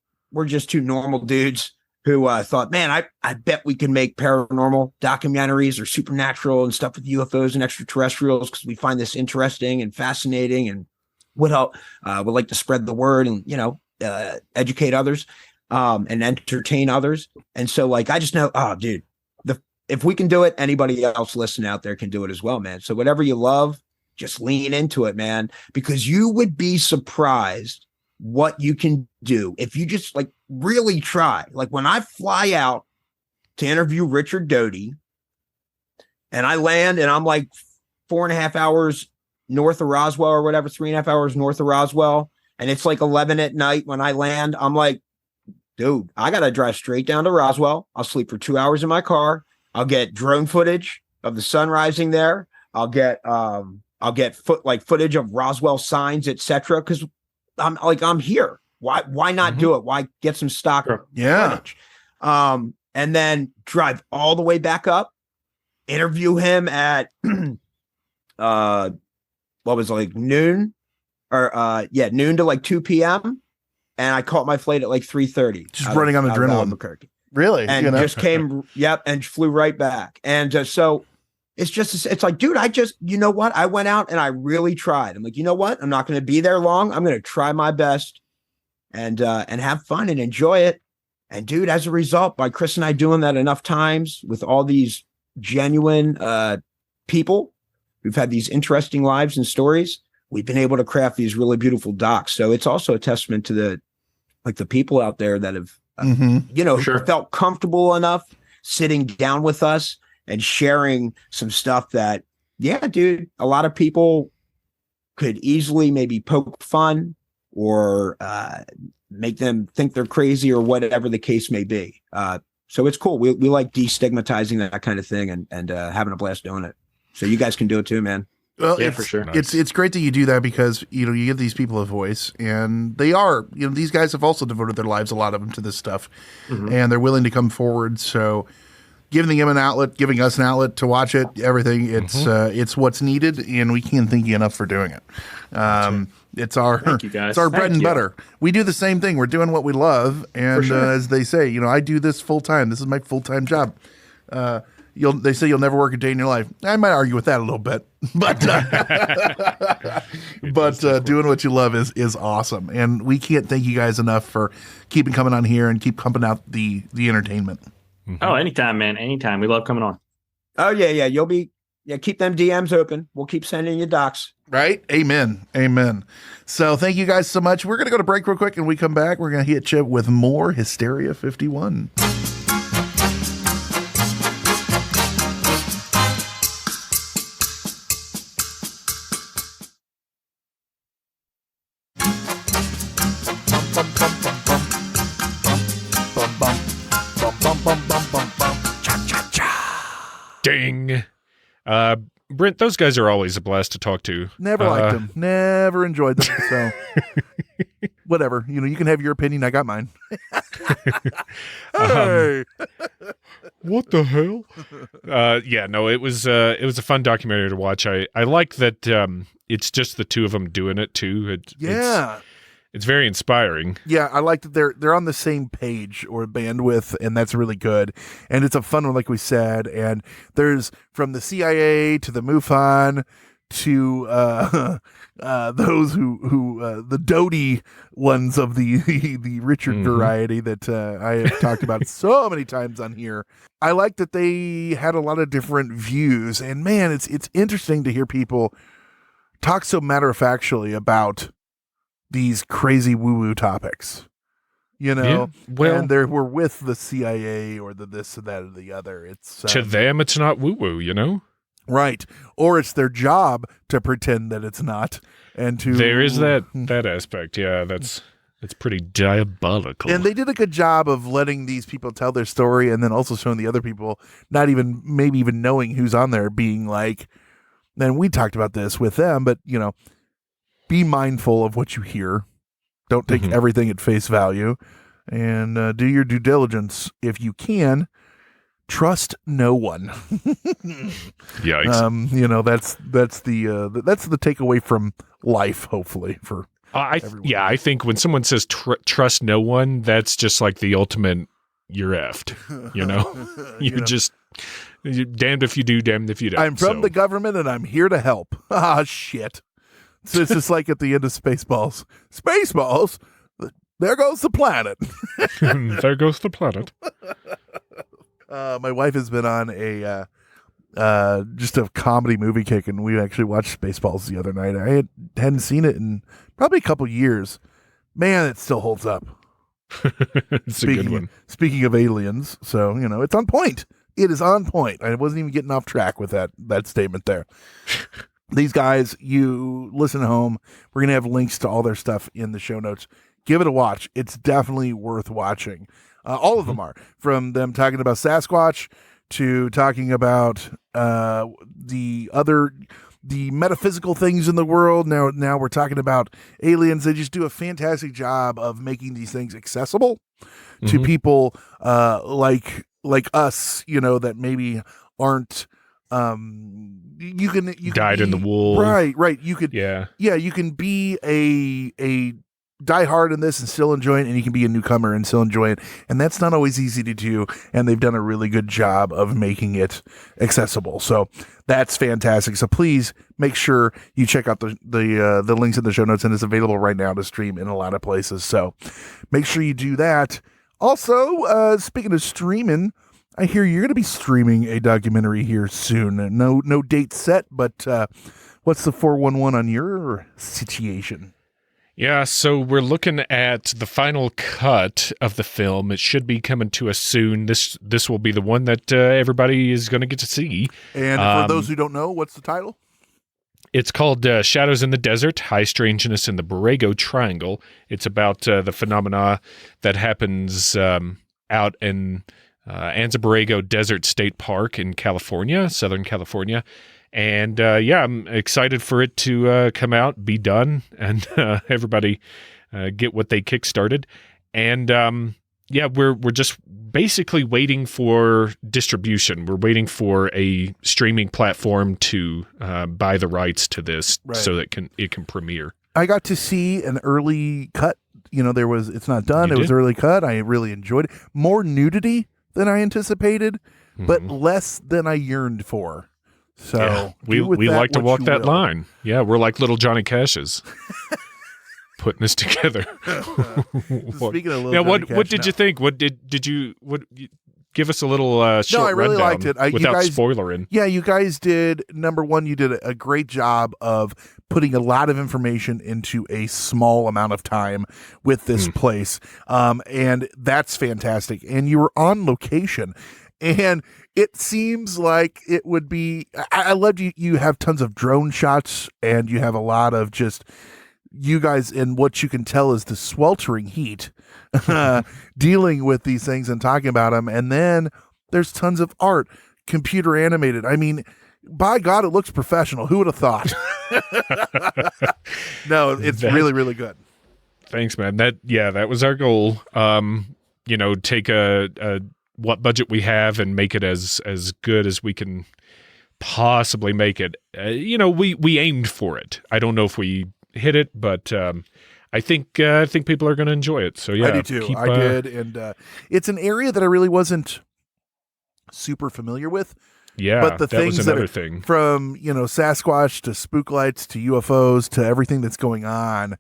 two normal dudes who thought, man, I bet we can make paranormal documentaries or supernatural and stuff with UFOs and extraterrestrials because we find this interesting and fascinating and would like to spread the word and, educate others and entertain others. And so like, I just know, oh, dude, if we can do it, anybody else listening out there can do it as well, man. So whatever you love, just lean into it, man, because you would be surprised what you can do if you just like really try. Like when I fly out to interview Richard Doty and I land and I'm like 4.5 hours north of Roswell or whatever, 3.5 hours north of Roswell. And it's like 11 at night when I land. I'm like, dude, I got to drive straight down to Roswell. I'll sleep for 2 hours in my car. I'll get drone footage of the sun rising there. I'll get footage of Roswell signs, etc. Because I'm here. Why not do it? Why get some stock footage? And then drive all the way back up, interview him at what was it, like noon noon to like 2 p.m. And I caught my flight at like 3:30. Just running on adrenaline. Albuquerque. Really? And just came, and flew right back. And so it's like, dude, you know what? I went out and I really tried. I'm like, you know what? I'm not going to be there long. I'm going to try my best and have fun and enjoy it. And dude, as a result, by Chris and I doing that enough times with all these genuine people who've had these interesting lives and stories, we've been able to craft these really beautiful docs. So it's also a testament to the people out there that have, felt comfortable enough sitting down with us and sharing some stuff that, dude, a lot of people could easily maybe poke fun or make them think they're crazy or whatever the case may be. So it's cool. We like destigmatizing that kind of thing and having a blast doing it. So you guys can do it too, man. Well, for sure. It's great that you do that because, you give these people a voice and they are, these guys have also devoted their lives, a lot of them, to this stuff and they're willing to come forward. So giving them an outlet, giving us an outlet to watch it, everything, it's what's needed and we can't thank you enough for doing it. It's our bread and butter. We do the same thing. We're doing what we love. And as they say, I do this full time. This is my full-time job. They say you'll never work a day in your life. I might argue with that a little bit, but doing what you love is awesome, and we can't thank you guys enough for keeping coming on here and keep pumping out the entertainment. Oh, anytime, man, anytime. We love coming on. Oh yeah. You'll be keep them DMs open. We'll keep sending you docs. Right? Amen. So thank you guys so much. We're gonna go to break real quick, and when we come back, we're gonna hit you with more Hysteria 51. Ding. Brent, those guys are always a blast to talk to. Never liked them. Never enjoyed them. So whatever. You can have your opinion. I got mine. Hey. What the hell? It was a fun documentary to watch. I like that it's just the two of them doing it too. It's very inspiring. Yeah, I like that they're on the same page or bandwidth, and that's really good. And it's a fun one, like we said. And there's from the CIA to the MUFON to those who the Doty ones of the Richard variety that I have talked about so many times on here. I like that they had a lot of different views, and man, it's interesting to hear people talk so matter-of-factly about these crazy woo-woo topics, and we're with the CIA or the this or that or the other. It's to them, it's not woo-woo, right? Or it's their job to pretend that it's not, and to there is that aspect. Yeah, it's pretty diabolical. And they did a good job of letting these people tell their story, and then also showing the other people, not even maybe even knowing who's on there, being like. And we talked about this with them, but be mindful of what you hear. Don't take everything at face value, and do your due diligence if you can. Trust no one. Yikes. That's the takeaway from life. Hopefully for everyone. I think when someone says trust no one, that's just like the ultimate. You're effed. You're damned if you do, damned if you don't. I'm from the government, and I'm here to help. Ah, shit. So it's just like at the end of Spaceballs. Spaceballs? There goes the planet. There goes the planet. My wife has been on a just a comedy movie kick, and we actually watched Spaceballs the other night. I hadn't seen it in probably a couple years. Man, it still holds up. It's a good one. Speaking of aliens, so it's on point. It is on point. I wasn't even getting off track with that statement there. These guys, you listen at home, we're going to have links to all their stuff in the show notes. Give it a watch. It's definitely worth watching. All of them are, from them talking about Sasquatch to talking about the metaphysical things in the world. Now we're talking about aliens. They just do a fantastic job of making these things accessible to people like us, that maybe aren't. You can dyed in the wool, right. You could, you can be a diehard in this and still enjoy it, and you can be a newcomer and still enjoy it, and that's not always easy to do. And they've done a really good job of making it accessible. So that's fantastic. So please make sure you check out the links in the show notes, and it's available right now to stream in a lot of places. So make sure you do that. Also, speaking of streaming, I hear you're going to be streaming a documentary here soon. No date set, but what's the 411 on your situation? Yeah, so we're looking at the final cut of the film. It should be coming to us soon. This will be the one that everybody is going to get to see. And for those who don't know, what's the title? It's called Shadows in the Desert, High Strangeness in the Borrego Triangle. It's about the phenomena that happens out in Anza Borrego Desert State Park in California, Southern California. And I'm excited for it to come out, be done, and everybody get what they kickstarted. And we're just basically waiting for distribution. We're waiting for a streaming platform to buy the rights to this so that it can premiere. I got to see an early cut. It's not done. It was early cut. I really enjoyed it. More nudity than I anticipated, but less than I yearned for. So we like to walk that line. Yeah, we're like little Johnny Cashes. Putting this together. Speaking of little what did you think? What did you give us a little short No, I really rundown liked it. without spoiling. Yeah, you guys did. Number one, you did a great job of putting a lot of information into a small amount of time with this place, and that's fantastic. And you were on location, and it seems like it would be. I loved you. You have tons of drone shots, and you have a lot of just you guys in what you can tell is the sweltering heat, dealing with these things and talking about them. And then there's tons of art, computer animated. I mean, by God, it looks professional. Who would have thought? No, it's really, really good. Thanks, man. That was our goal. Take a what budget we have and make it as good as we can possibly make it. We aimed for it. I don't know if we hit it, but I think people are going to enjoy it. So yeah, I do too. I did, and it's an area that I really wasn't super familiar with. Yeah, but the things was another thing from Sasquatch to spook lights to UFOs to everything that's going on,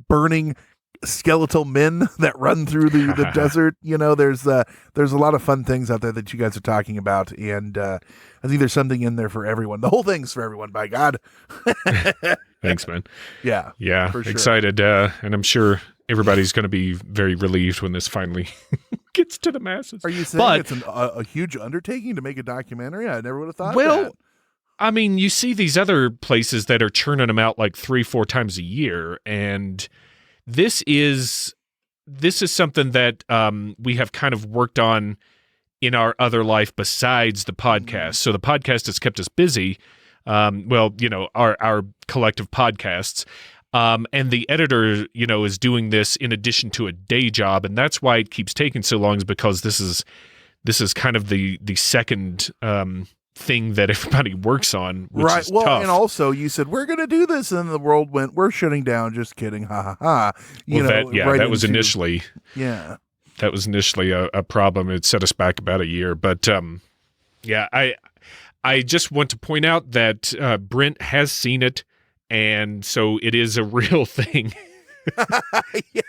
burning skeletal men that run through the desert. There's a lot of fun things out there that you guys are talking about, and I think there's something in there for everyone. The whole thing's for everyone, by God. Thanks, man. Yeah, for sure. Excited, and I'm sure everybody's going to be very relieved when this finally gets to the masses. Are you saying it's a huge undertaking to make a documentary? I never would have thought that. I mean, you see these other places that are churning them out like 3-4 times a year, and this is something that we have kind of worked on in our other life besides the podcast. So the podcast has kept us busy. Our collective podcasts. And the editor, is doing this in addition to a day job, and that's why it keeps taking so long, is because this is kind of the second thing that everybody works on, which is tough. And also you said we're going to do this, and the world went, we're shutting down. Just kidding, ha ha ha. That was initially a problem. It set us back about a year, but I just want to point out that Brent has seen it, and so it is a real thing. Yeah.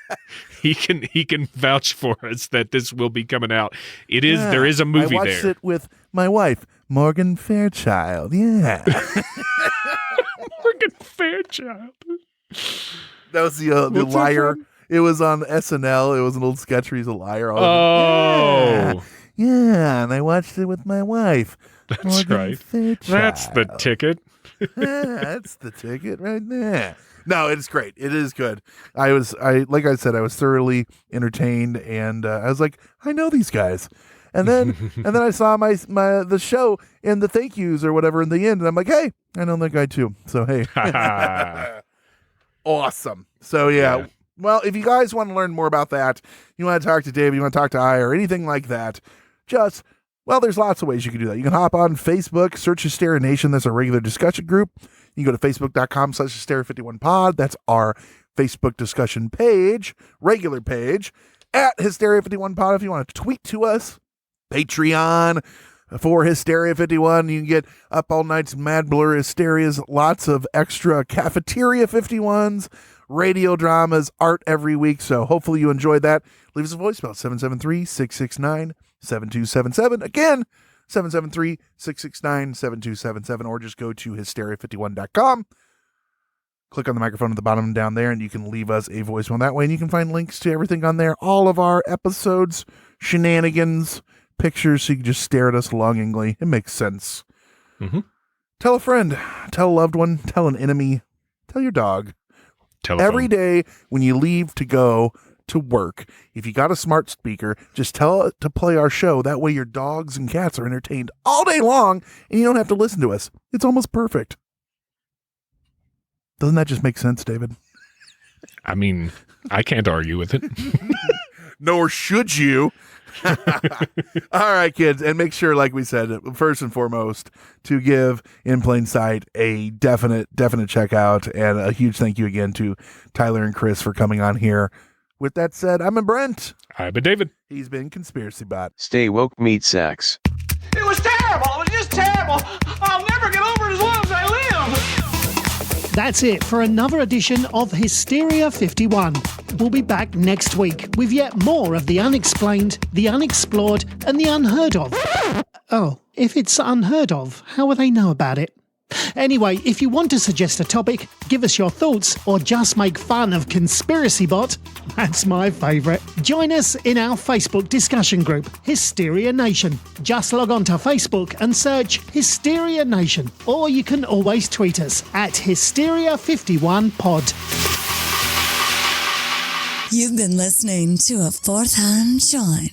He can vouch for us that this will be coming out. There is a movie I watched there. it with my wife, Morgan Fairchild. Yeah. Morgan Fairchild. That was the What's that liar. from? It was on SNL. It was an old sketch where he's a liar. Oh. Yeah, and I watched it with my wife. That's Morgan right. Fairchild. That's the ticket. Yeah, that's the ticket right there. No, it's great. It is good. Like I said, I was thoroughly entertained, and I was like, I know these guys. And then I saw the show and the thank yous or whatever in the end, and I'm like, hey, I know that guy too. So hey, awesome. So yeah. Well, if you guys want to learn more about that, you want to talk to Dave, you want to talk to I, or anything like that, there's lots of ways you can do that. You can hop on Facebook, search Hysteria Nation. That's a regular discussion group. You can go to facebook.com/Hysteria51pod. That's our Facebook discussion page, regular page, at Hysteria51pod. If you want to tweet to us, Patreon for Hysteria51. You can get Up All Night's Mad Blur Hysterias, lots of extra Cafeteria 51s, radio dramas, art every week. So hopefully you enjoyed that. Leave us a voicemail, 773-669-7277. Again, 773-669-7277, or just go to hysteria51.com. Click on the microphone at the bottom down there, and you can leave us a voicemail that way. And you can find links to everything on there, all of our episodes, shenanigans, pictures, so you can just stare at us longingly. It makes sense. Mm-hmm. Tell a friend, tell a loved one, tell an enemy, tell your dog. Telephone. Every day when you leave to go to work, if you got a smart speaker, just tell it to play our show. That way your dogs and cats are entertained all day long and you don't have to listen to us. It's almost perfect. Doesn't that just make sense, David? I mean, I can't argue with it. Nor should you. All right, kids. And make sure, like we said, first and foremost, to give In Plain Sight a definite check out. And a huge thank you again to Tyler and Chris for coming on here. With that said, I'm Brent. I've been David. He's been Conspiracy Bot. Stay woke, meat sacks. It was terrible. It was just terrible. I'll never get over it as long as I live. That's it for another edition of Hysteria 51. We'll be back next week with yet more of the unexplained, the unexplored, and the unheard of. Oh, if it's unheard of, how will they know about it? Anyway, if you want to suggest a topic, give us your thoughts, or just make fun of Conspiracy Bot, that's my favourite. Join us in our Facebook discussion group, Hysteria Nation. Just log on to Facebook and search Hysteria Nation, or you can always tweet us at Hysteria51pod. You've been listening to a fourth hand joint.